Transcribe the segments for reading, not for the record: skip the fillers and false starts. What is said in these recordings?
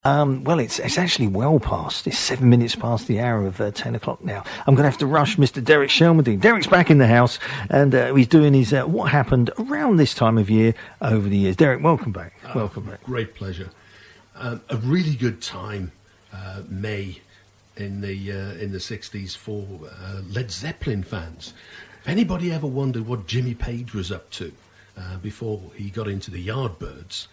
Well, it's actually well past. It's 7 minutes past the hour of 10 o'clock now. I'm going to have to rush Mr. Derek Shelmerdine. Derek's back in the house, and he's doing his what happened around this time of year over the years. Derek, welcome back. Welcome back. Great pleasure. A really good time, May, in the 60s for Led Zeppelin fans. If anybody ever wondered what Jimmy Page was up to before he got into the Yardbirds,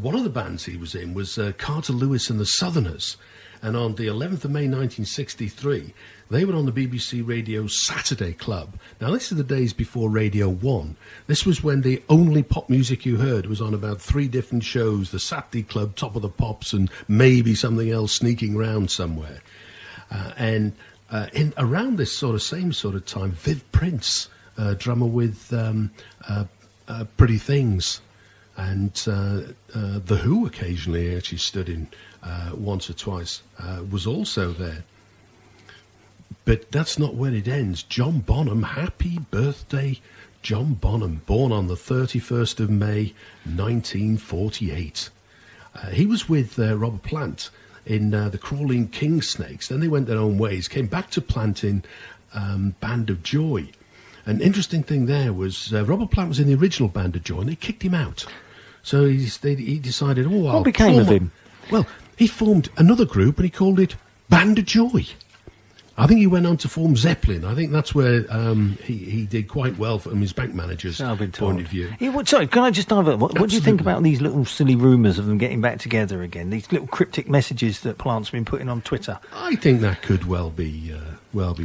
one of the bands he was in was Carter Lewis and the Southerners. And on the 11th of May 1963, they were on the BBC Radio Saturday Club. Now, this is the days before Radio 1. This was when the only pop music you heard was on about 3 different shows, the Saturday Club, Top of the Pops, and maybe something else sneaking around somewhere. And in around this same sort of time, Viv Prince, drummer with Pretty Things, and The Who occasionally actually stood in once or twice, was also there. But that's not where it ends. John Bonham, happy birthday, John Bonham, born on the 31st of May, 1948. He was with Robert Plant in the Crawling King Snakes. Then they went their own ways, came back to Plant in Band of Joy. An interesting thing there was Robert Plant was in the original Band of Joy, and they kicked him out. So he decided, what became of him? Well, he formed another group, and he called it Band of Joy. I think he went on to form Zeppelin. I think that's where he did quite well from his bank manager's point of view. Sorry, can I just divert? What do you think about these little silly rumours of them getting back together again? These little cryptic messages that Plant's been putting on Twitter. I think that could well be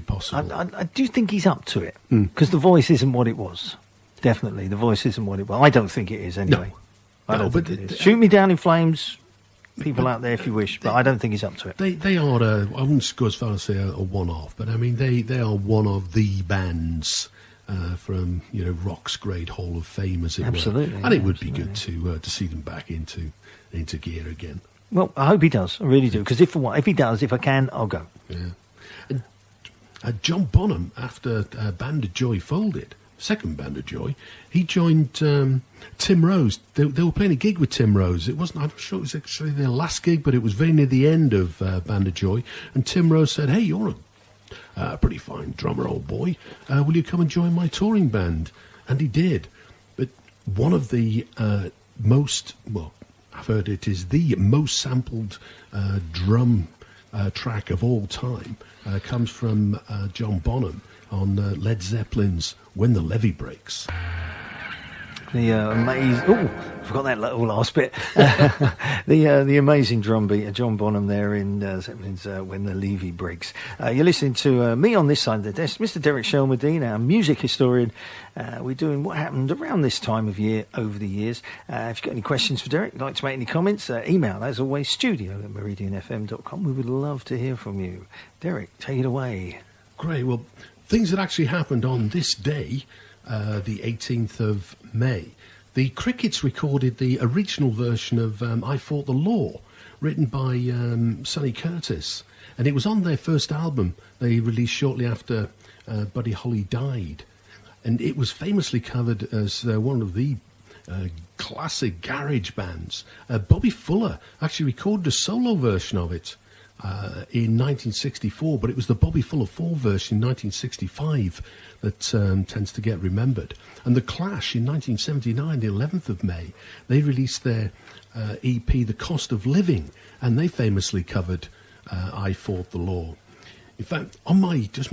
possible. I do think he's up to it, because the voice isn't what it was. Definitely, the voice isn't what it was. I don't think it is anyway. No. I don't think it is. Shoot me down in flames, people out there if you wish, but I don't think he's up to it. They are, I wouldn't go as far as say a one-off, but I mean they are one of the bands from rock's great Hall of Fame, as it absolutely, were. And it would be good to see them back into gear again. Well, I hope he does. I really do, because if he does, if I can, I'll go. Yeah. And John Bonham, after Band of Joy folded, second Band of Joy, he joined Tim Rose. They were playing a gig with Tim Rose. I'm not sure it was actually their last gig, but it was very near the end of Band of Joy. And Tim Rose said, "Hey, you're a pretty fine drummer, old boy. Will you come and join my touring band?" And he did. But one of the I've heard it is the most sampled drum track of all time, comes from John Bonham on Led Zeppelin's When the Levee Breaks. The amazing... Oh, I forgot that little last bit. The amazing drum beat of John Bonham there in Zeppelin's When the Levee Breaks. You're listening to me on this side of the desk, Mr. Derek Shelmerdine, our music historian. We're doing what happened around this time of year over the years. If you've got any questions for Derek, like to make any comments, email, as always, studio@meridianfm.com. We would love to hear from you. Derek, take it away. Great. Well, things that actually happened on this day, the 18th of May. The Crickets recorded the original version of I Fought the Law, written by Sonny Curtis. And it was on their first album they released shortly after Buddy Holly died. And it was famously covered as one of the classic garage bands. Bobby Fuller actually recorded a solo version of it in 1964, but it was the Bobby Fuller 4 version in 1965 that tends to get remembered. And The Clash in 1979, the 11th of May, they released their EP, The Cost of Living, and they famously covered I Fought the Law. In fact, on my, just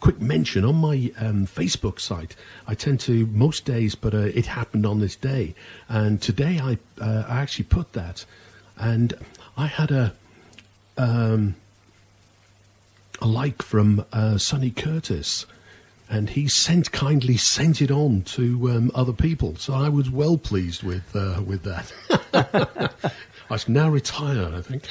quick mention, on my Facebook site, I tend to, most days, but it happened on this day. And today I actually put that, and I had a like from Sonny Curtis, and he kindly sent it on to other people. So I was well pleased with that. I can now retire, I think.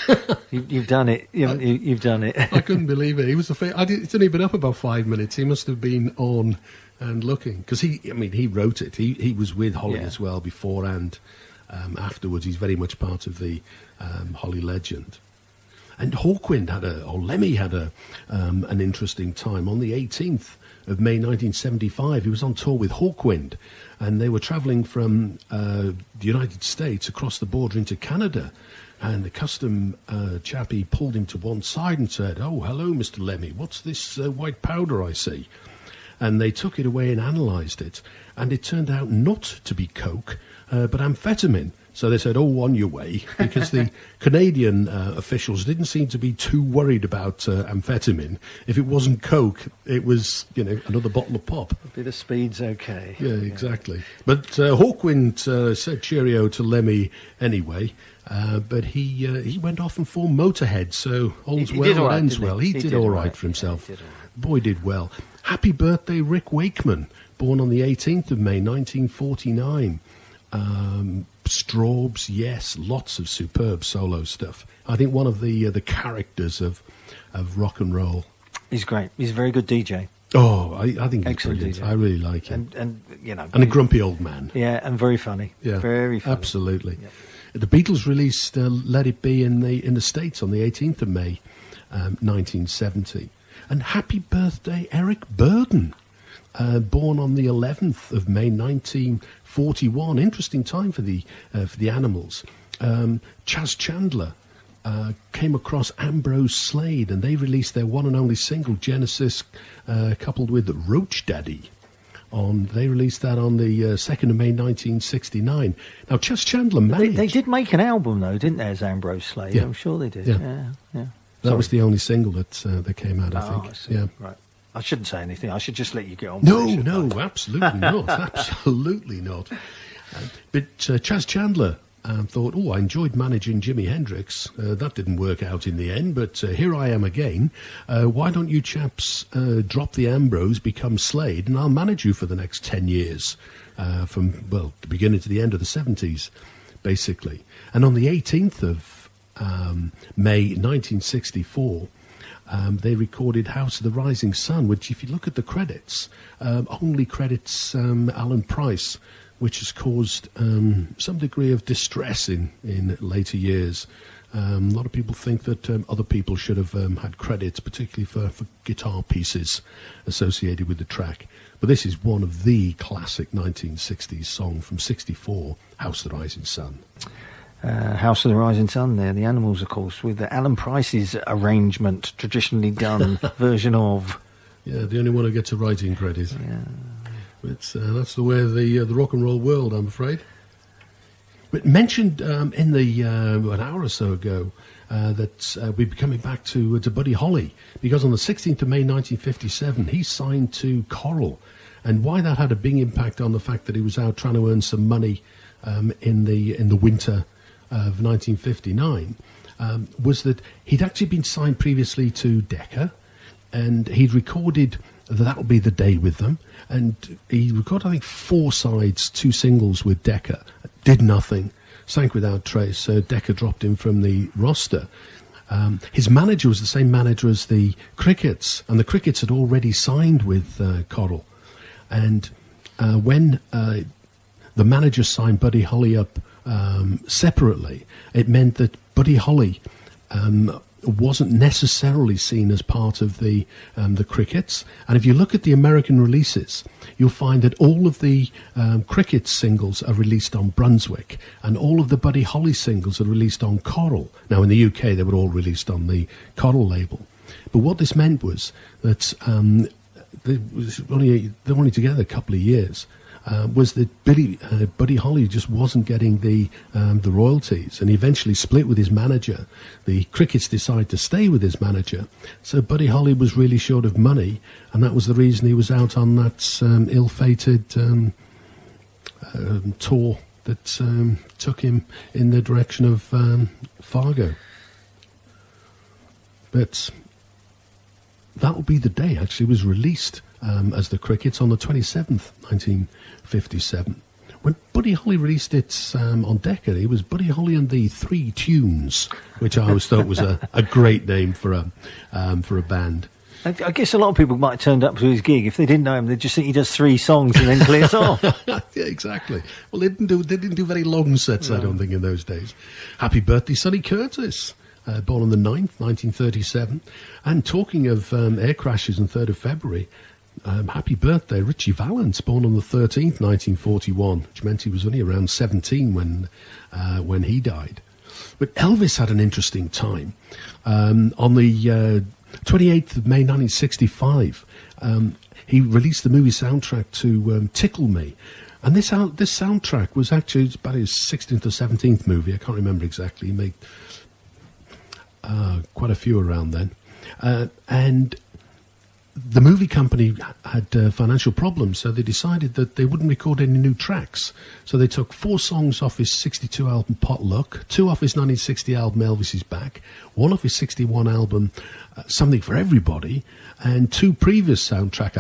You've done it. You've done it. I couldn't believe it. He was it's only been up about 5 minutes. He must have been on and looking, because he wrote it. He was with Holly as well before and afterwards. He's very much part of the Holly legend. And Lemmy had an interesting time. On the 18th of May 1975, he was on tour with Hawkwind, and they were travelling from the United States across the border into Canada And the custom chappie pulled him to one side and said, "Oh, hello, Mr. Lemmy, what's this white powder I see?" And they took it away and analysed it, and it turned out not to be coke, but amphetamine. So they said, "Oh, on your way," because the Canadian officials didn't seem to be too worried about amphetamine. If it wasn't coke, it was, another bottle of pop. A bit of speed's okay. Yeah, exactly. But Hawkwind said cheerio to Lemmy anyway. But he went off and formed Motorhead, so all's well that ends well. He did all right for himself. Yeah, he did all right. Boy did well. Happy birthday, Rick Wakeman, born on the 18th of May, 1949. Straubs, yes, lots of superb solo stuff. I think one of the characters of rock and roll. He's great. He's a very good DJ. Oh, I think he's Excellent brilliant. DJ. I really like him. And And a grumpy old man. Yeah, and very funny. Yeah, very funny. Absolutely. Yep. The Beatles released "Let It Be" in the States on the 18th of May, 1970. And happy birthday, Eric Burdon, born on the 11th of May, 1941. Interesting time for the Animals. Chas Chandler came across Ambrose Slade, and they released their one and only single, Genesis, coupled with Roach Daddy. They released that on the 2nd of May 1969. Now, Chas Chandler managed... They did make an album, though, didn't they, as Ambrose Slade? Yeah. I'm sure they did. Yeah. Yeah. That was the only single that came out, I think. I see. Yeah. Right. I shouldn't say anything. I should just let you get on. No, with it, no, shouldn't I? absolutely not. Absolutely not. But Chas Chandler thought, I enjoyed managing Jimi Hendrix. That didn't work out in the end, but here I am again. Why don't you chaps drop the Ambrose, become Slade, and I'll manage you for the next 10 years, from, the beginning to the end of the 70s, basically. And on the 18th of May 1964, they recorded House of the Rising Sun, which, if you look at the credits, only credits Alan Price, which has caused some degree of distress in later years. A lot of people think that other people should have had credits, particularly for guitar pieces associated with the track. But this is one of the classic 1960s songs from 64, House of the Rising Sun. House of the Rising Sun there, the Animals, of course, with Alan Price's arrangement, traditionally done version of. Yeah, the only one who gets a writing credit. Yeah. But that's the way of the rock and roll world, I'm afraid. But mentioned in the an hour or so ago that we'd be coming back to Buddy Holly, because on the 16th of May 1957 he signed to Coral, and why that had a big impact on the fact that he was out trying to earn some money in the winter of 1959 was that he'd actually been signed previously to Decca, and he'd recorded That'll Be the Day with them, and he recorded, I think, 4 sides, 2 singles with Decca. Did nothing, sank without trace, so Decca dropped him from the roster. His manager was the same manager as the Crickets, and the Crickets had already signed with Coral. And when the manager signed Buddy Holly up separately, it meant that Buddy Holly wasn't necessarily seen as part of the Crickets. And if you look at the American releases, you'll find that all of the Crickets singles are released on Brunswick, and all of the Buddy Holly singles are released on Coral. Now, in the UK, they were all released on the Coral label. But what this meant was that they were only together a couple of years. Was that Buddy Holly just wasn't getting the royalties, and he eventually split with his manager. The Crickets decided to stay with his manager, so Buddy Holly was really short of money, and that was the reason he was out on that ill-fated tour that took him in the direction of Fargo. But That'll Be the Day actually was released as the Crickets on the 27th, 1957. When Buddy Holly released it on Decca, it was Buddy Holly and the Three Tunes, which I always thought was a great name for a band. I guess a lot of people might have turned up to his gig. If they didn't know him, they'd just think he does 3 songs and then clears off. Yeah, exactly. Well, they didn't do very long sets, no. I don't think, in those days. Happy birthday, Sonny Curtis. Born on the 9th, 1937. And talking of air crashes on 3rd of February, happy birthday, Richie Valens, born on the 13th, 1941, which meant he was only around 17 when he died. But Elvis had an interesting time. On the 28th of May 1965, he released the movie soundtrack to Tickle Me. And this soundtrack was actually about his 16th or 17th movie. I can't remember exactly. He made quite a few around then. And the movie company had financial problems, so they decided that they wouldn't record any new tracks. So they took 4 songs off his 62 album Potluck, 2 off his 1960 album Elvis Is Back, 1 off his 61 album Something for Everybody, and 2 previous soundtrack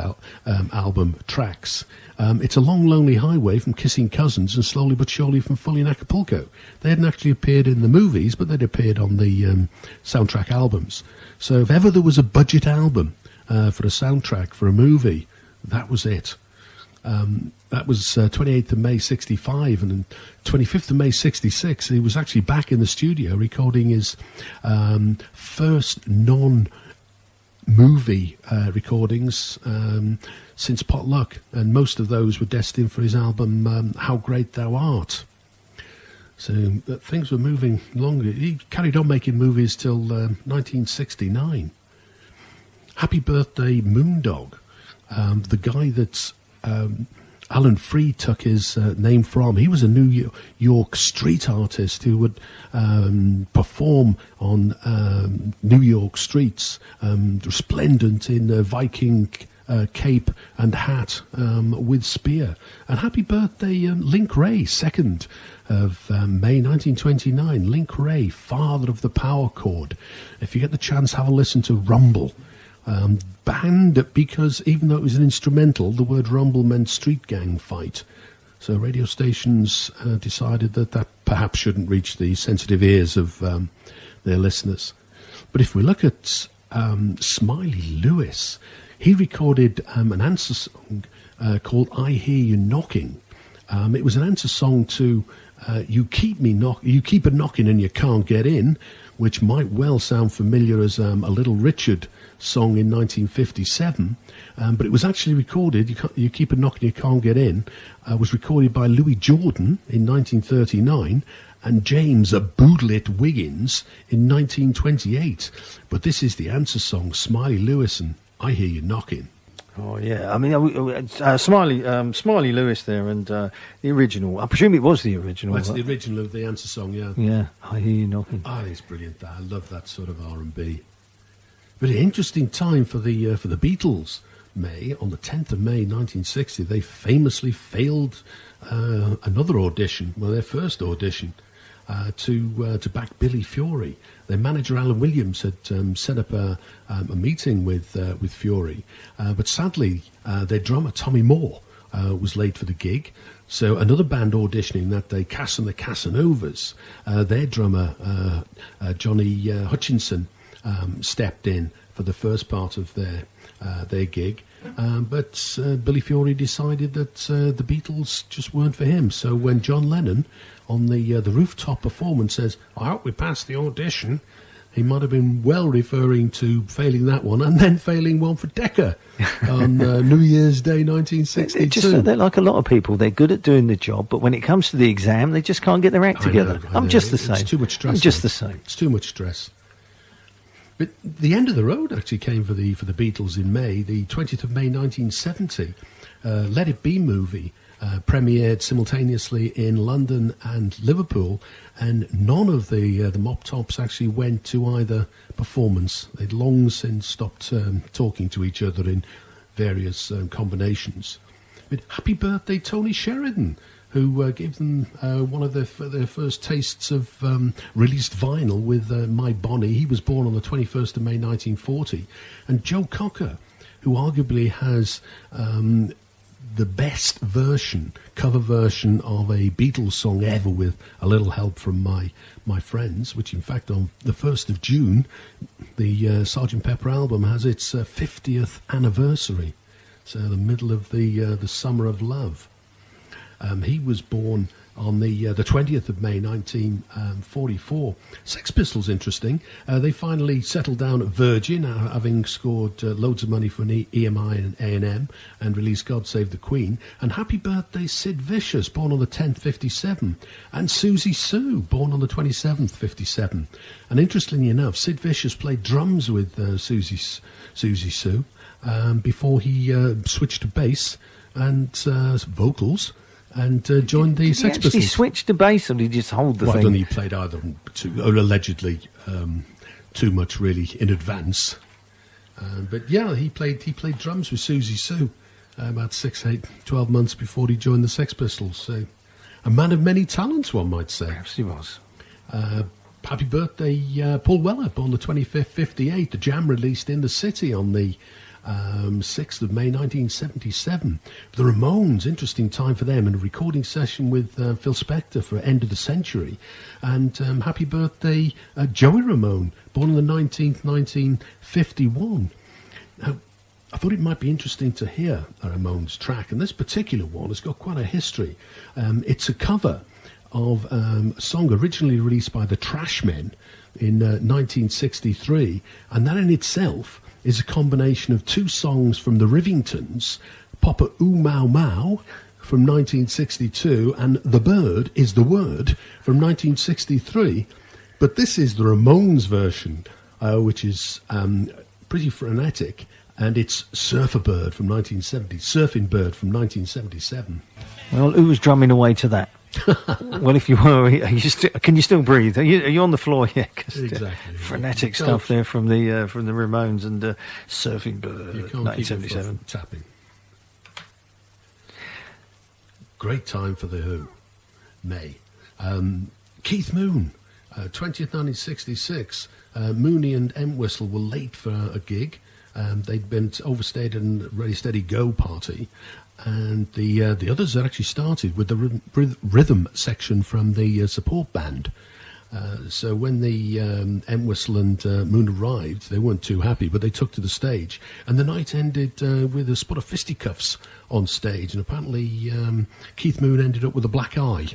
album tracks. It's a Long Lonely Highway from Kissing Cousins and Slowly But Surely from Fully in Acapulco. They hadn't actually appeared in the movies, but they'd appeared on the soundtrack albums. So if ever there was a budget album for a soundtrack for a movie, that was it. That was 28th of May 65, and 25th of May 66, he was actually back in the studio recording his first non-movie recordings since Potluck, and most of those were destined for his album How Great Thou Art. So things were moving longer. He carried on making movies till 1969. Happy Birthday Moondog, the guy that's Alan Freed took his name from. He was a New York street artist who would perform on New York streets, resplendent in Viking cape and hat with spear. And happy birthday, Link Ray, 2nd of May 1929. Link Ray, father of the power chord. If you get the chance, have a listen to Rumble. Banned because even though it was an instrumental, the word rumble meant street gang fight. So radio stations decided that perhaps shouldn't reach the sensitive ears of their listeners. But if we look at Smiley Lewis, he recorded an answer song called I Hear You Knocking. It was an answer song to You Keep a Knocking and You Can't Get In, which might well sound familiar as a Little Richard song in 1957, but it was actually recorded, You Keep a Knocking, You Can't Get In, was recorded by Louis Jordan in 1939 and James Boodlet Wiggins in 1928. But this is the answer song, Smiley Lewis and I Hear You Knocking. Oh, yeah. I mean, Smiley Lewis there, and the original. I presume it was the original. Well, it's the original of the answer song, yeah. Yeah, I Hear You Knocking. Oh, it's brilliant. I love that sort of R&B. But an interesting time for the Beatles. May, on the 10th of May 1960, they famously failed another audition, well, their first audition, to back Billy Fury. Their manager Alan Williams had set up a meeting with Fury, but sadly their drummer Tommy Moore was late for the gig. So another band auditioning that day, Cass and the Casanovas, their drummer Johnny Hutchinson stepped in for the first part of their gig. But Billy Fury decided that the Beatles just weren't for him. So when John Lennon on the rooftop performance says, I hope we passed the audition, he might have been well referring to failing that one and then failing one for Decca on New Year's Day 1962. They're like a lot of people. They're good at doing the job, but when it comes to the exam, they just can't get their act together. I know. Just the same. It's too much stress. I'm just the same. It's too much stress. But the end of the road actually came for the Beatles in May, the 20th of May 1970. Let It Be movie premiered simultaneously in London and Liverpool, and none of the Mop Tops actually went to either performance. They'd long since stopped talking to each other in various combinations. But happy birthday, Tony Sheridan, who gave them one of their first tastes of released vinyl with My Bonnie. He was born on the 21st of May 1940. And Joe Cocker, who arguably has the best cover version of a Beatles song ever, with A Little Help from My Friends, which in fact on the 1st of June, the Sgt. Pepper album has its 50th anniversary. So the middle of the Summer of Love. He was born on the 20th of May 1944. Sex Pistols, interesting. They finally settled down at Virgin, having scored loads of money for an EMI and A&M, and released God Save the Queen. And Happy Birthday Sid Vicious, born on the 10th, 57. And Susie Sue, born on the 27th, 57. And interestingly enough, Sid Vicious played drums with Susie Sue before he switched to bass and vocals. And joined the Sex Pistols. Did he switch to bass, or did he just hold the thing? I don't think he played either, or allegedly too much really in advance. But yeah, he played drums with Susie Sue about 12 months before he joined the Sex Pistols. So a man of many talents, one might say. Perhaps he was. Happy birthday, Paul Weller, born the 25th, 58. The Jam released in the City on the 6th of May 1977. The Ramones, interesting time for them, and a recording session with Phil Spector for End of the Century. And happy birthday, Joey Ramone, born on the 19th, 1951. Now, I thought it might be interesting to hear a Ramones track, and this particular one has got quite a history. It's a cover of a song originally released by the Trashmen in 1963, and that in itself is a combination of two songs from the Rivingtons, Papa Ooh Mau Mau from 1962 and The Bird is the Word from 1963. But this is the Ramones version, which is pretty frenetic, and it's Surfer Bird from 1970, Surfing Bird from 1977. Well, who was drumming away to that? Well, if you were, can you still breathe? Are you on the floor? Yeah, exactly. Frenetic stuff there from the Ramones and Surfing Bird, 1977. Tapping. Great time for the Who. May. Keith Moon, 20th, 1966. Mooney and Entwistle were late for a gig. They'd been overstayed and Ready Steady Go party. And the others had actually started with the rhythm section from the support band. So when the Entwistle and Moon arrived, they weren't too happy, but they took to the stage. And the night ended with a spot of fisticuffs on stage. And apparently Keith Moon ended up with a black eye.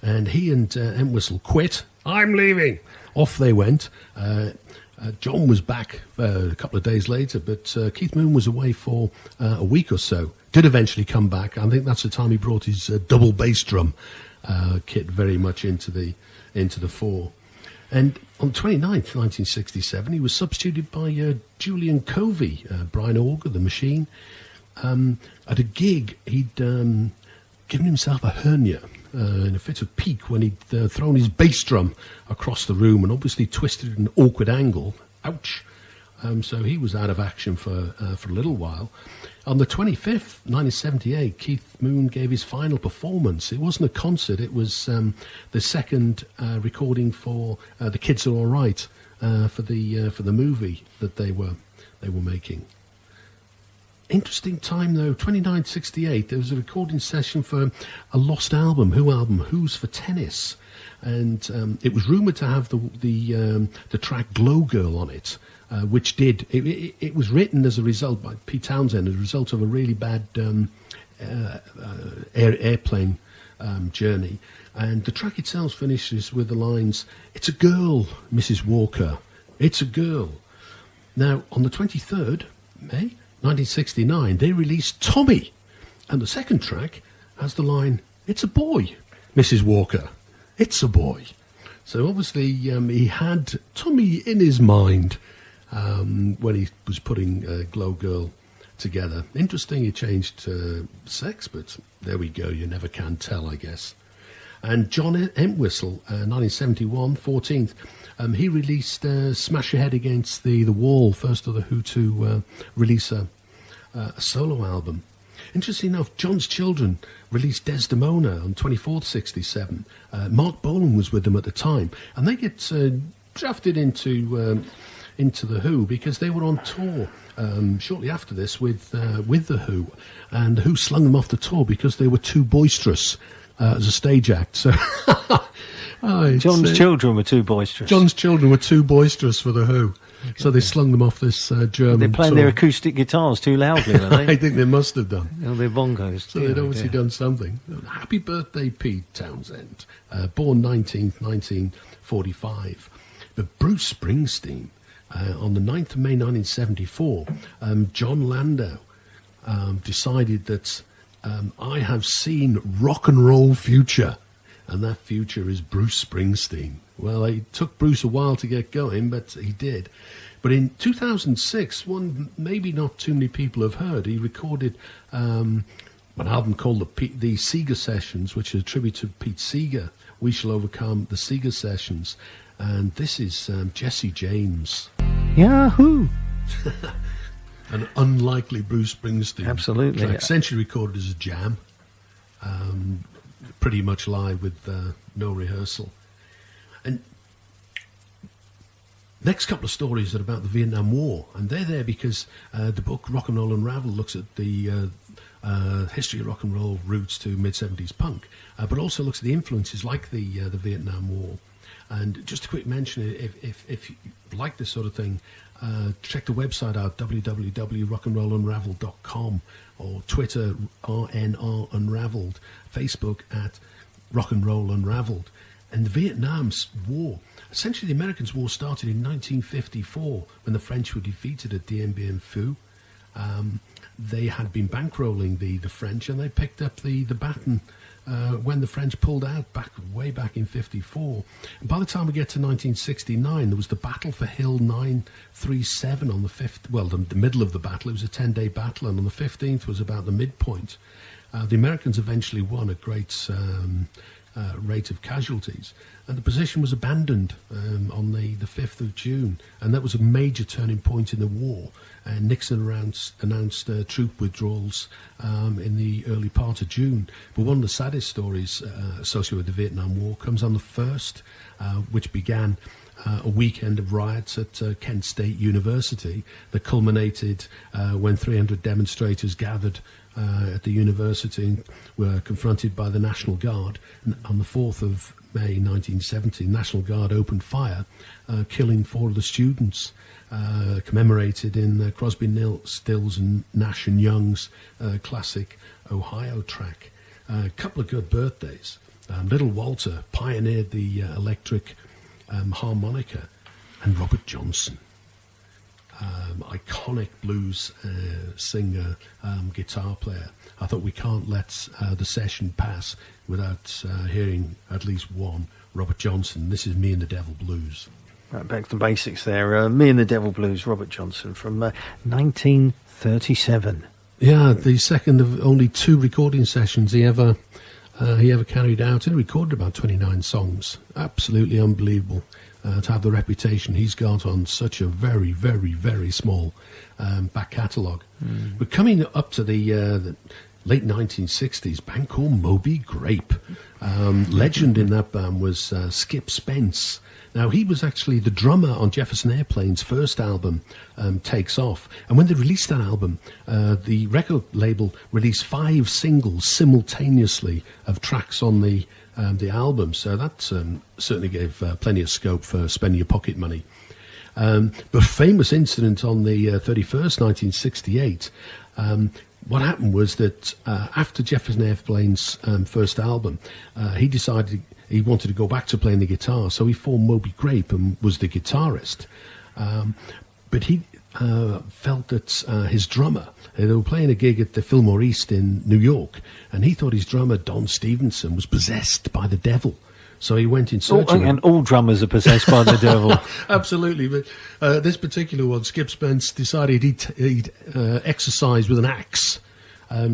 And he and Entwistle quit. I'm leaving. Off they went. John was back a couple of days later, but Keith Moon was away for a week or so. Did eventually come back. I think that's the time he brought his double bass drum kit very much into the fore. And on 29th, 1967, he was substituted by Julian Covey, Brian Auger, the Machine. At a gig, he'd given himself a hernia in a fit of pique when he'd thrown his bass drum across the room and obviously twisted at an awkward angle. Ouch. So he was out of action for a little while. On the 25th, 1978, Keith Moon gave his final performance. It wasn't a concert, it was the second recording for The Kids Are All Right for the movie that they were making. Interesting time though, 2968, there was a recording session for a lost album, Who's for Tennis, and it was rumoured to have the track Glow Girl on it. Which did. It was written as a result by Pete Townsend as a result of a really bad airplane journey. And the track itself finishes with the lines, "It's a girl, Mrs. Walker. It's a girl." Now, on the 23rd May 1969, they released Tommy. And the second track has the line, "It's a boy, Mrs. Walker. It's a boy." So obviously he had Tommy in his mind when he was putting Glow Girl together. Interesting, he changed sex, but there we go, you never can tell, I guess. And John Entwistle, 1971, 14th, he released Smash Your Head Against the Wall, first of the Who to release a solo album. Interesting enough, John's Children released Desdemona on 24th, 67. Mark Bolan was with them at the time, and they get drafted into the Who because they were on tour shortly after this with the Who, and the Who slung them off the tour because they were too boisterous as a stage act. So John's Children were too boisterous. John's Children were too boisterous for the Who. So they slung them off this German. They're playing their acoustic guitars too loudly, are they? I think they must have done. Their bongos. So they'd obviously done something. Happy birthday, Pete Townsend. Born 19th, 1945. But Bruce Springsteen, on the 9th of May 1974, John Landau decided that I have seen rock and roll future, and that future is Bruce Springsteen. Well, it took Bruce a while to get going, but he did. But in 2006, one maybe not too many people have heard, he recorded an album called the Seeger Sessions, which is a tribute to Pete Seeger. We Shall Overcome, the Seeger Sessions. And this is Jesse James. Yahoo! An unlikely Bruce Springsteen. Absolutely. Track, essentially recorded as a jam. Pretty much live with no rehearsal. And next couple of stories are about the Vietnam War, and they're there because the book RocknRoll Unravelled looks at the history of rock and roll roots to mid-70s punk, but also looks at the influences like the Vietnam War. And just a quick mention, if you like this sort of thing, check the website out, www.rocknrollunravelled.com, or Twitter, RNR Unravelled, Facebook at RocknRoll Unravelled. And the Vietnam War, essentially the Americans' war started in 1954 when the French were defeated at Dien Bien Phu. They had been bankrolling the French, and they picked up the baton when the French pulled out way back in 54. And by the time we get to 1969, there was the Battle for Hill 937 on the 5th, well, the middle of the battle. It was a 10-day battle, and on the 15th was about the midpoint. The Americans eventually won at great rate of casualties, and the position was abandoned on the 5th of June, and that was a major turning point in the war. And Nixon announced troop withdrawals in the early part of June. But one of the saddest stories associated with the Vietnam War comes on the 1st, which began a weekend of riots at Kent State University that culminated when 300 demonstrators gathered at the university and were confronted by the National Guard. And on the 4th of May 1970, National Guard opened fire, killing 4 of the students, commemorated in Crosby, Stills and Nash and Young's classic Ohio track. A couple of good birthdays. Little Walter pioneered the electric harmonica, and Robert Johnson, iconic blues singer, guitar player. I thought we can't let the session pass without hearing at least one Robert Johnson. This is Me and the Devil Blues. Right, back to basics there. Me and the Devil Blues, Robert Johnson from 1937. Yeah, the second of only 2 recording sessions he ever carried out. He recorded about 29 songs. Absolutely unbelievable to have the reputation he's got on such a very, very, very small back catalogue. But coming up to the late 1960s, band called Moby Grape. Legend in that band was Skip Spence. Now, he was actually the drummer on Jefferson Airplane's first album, Takes Off. And when they released that album, the record label released 5 singles simultaneously of tracks on the album. So that certainly gave plenty of scope for spending your pocket money. But famous incident on the 31st, 1968, what happened was that after Jefferson Airplane's first album, he decided he wanted to go back to playing the guitar, so he formed Moby Grape and was the guitarist. But he felt that his drummer, they were playing a gig at the Fillmore East in New York, and he thought his drummer, Don Stevenson, was possessed by the devil. So he went in search of him. And all drummers are possessed by the devil. Absolutely, but this particular one, Skip Spence decided he'd exercise with an axe.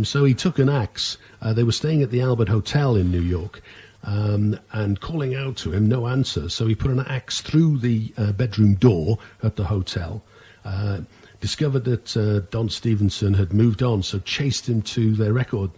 So he took an axe. They were staying at the Albert Hotel in New York, and calling out to him, no answer. So he put an axe through the bedroom door at the hotel, discovered that Don Stevenson had moved on, so chased him to their record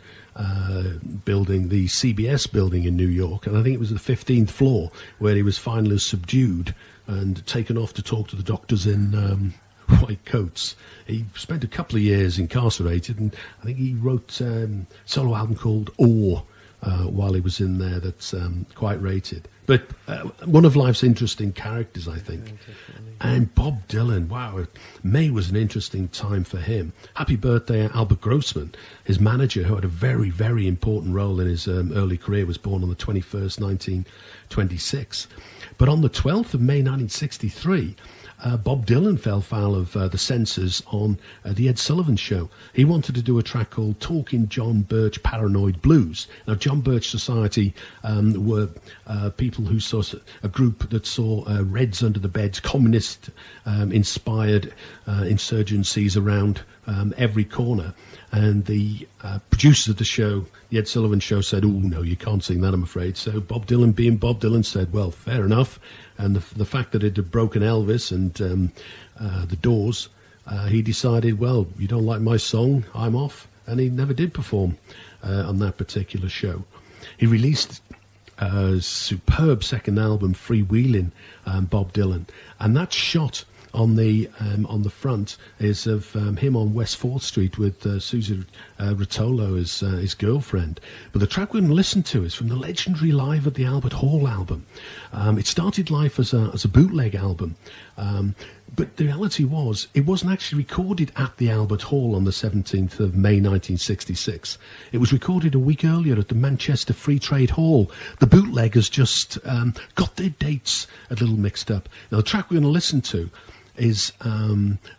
building, the CBS building in New York, and I think it was the 15th floor, where he was finally subdued and taken off to talk to the doctors in white coats. He spent a couple of years incarcerated, and I think he wrote a solo album called Awe, while he was in there that's quite rated. But one of life's interesting characters, I think. Yeah, and Bob Dylan, wow, May was an interesting time for him. Happy birthday, Albert Grossman, his manager, who had a very, very important role in his early career, was born on the 21st, 1926. But on the 12th of May, 1963... Bob Dylan fell foul of the censors on the Ed Sullivan Show. He wanted to do a track called Talking John Birch Paranoid Blues. Now, John Birch Society were people who saw a group that saw Reds under the beds, communist-inspired insurgencies around every corner. And the producers of the show, the Ed Sullivan Show, said, "Oh, no, you can't sing that, I'm afraid." So Bob Dylan, being Bob Dylan, said, "Well, fair enough." And the fact that it had broken Elvis and the Doors, he decided, well, you don't like my song, I'm off. And he never did perform on that particular show. He released a superb second album, Freewheelin', Bob Dylan. And that shot on the front is of him on West 4th Street with Susie Rotolo as his girlfriend. But the track we're going to listen to is from the legendary Live at the Albert Hall album. It started life as a bootleg album, but the reality was it wasn't actually recorded at the Albert Hall on the 17th of May 1966. It was recorded a week earlier at the Manchester Free Trade Hall. The bootleggers just got their dates a little mixed up. Now, the track we're going to listen to is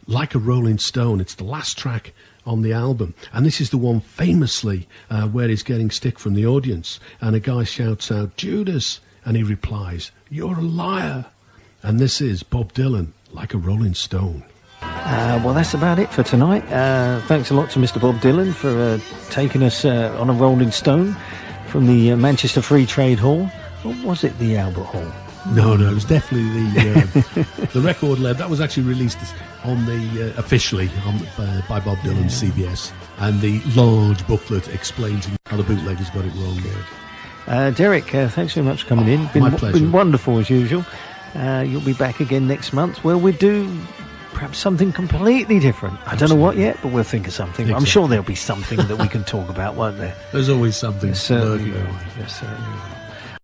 Like a Rolling Stone. It's the last track on the album, and this is the one famously where he's getting stick from the audience, and a guy shouts out, "Judas," and he replies, "You're a liar." And this is Bob Dylan, Like a Rolling Stone. Well, that's about it for tonight. Thanks a lot to Mr. Bob Dylan for taking us on a Rolling Stone from the Manchester Free Trade Hall. Or was it the Albert Hall? No, it was definitely the record label. That was actually released on the officially by Bob Dylan, CBS, and the large booklet explains how the bootleggers got it wrong there. Derek, thanks very much for coming in. My pleasure. Been wonderful as usual. You'll be back again next month where we'll do perhaps something completely different. I don't know what yet, but we'll think of something. Exactly. I'm sure there'll be something that we can talk about, won't there? There's always something. Yes, certainly. Yes, certainly.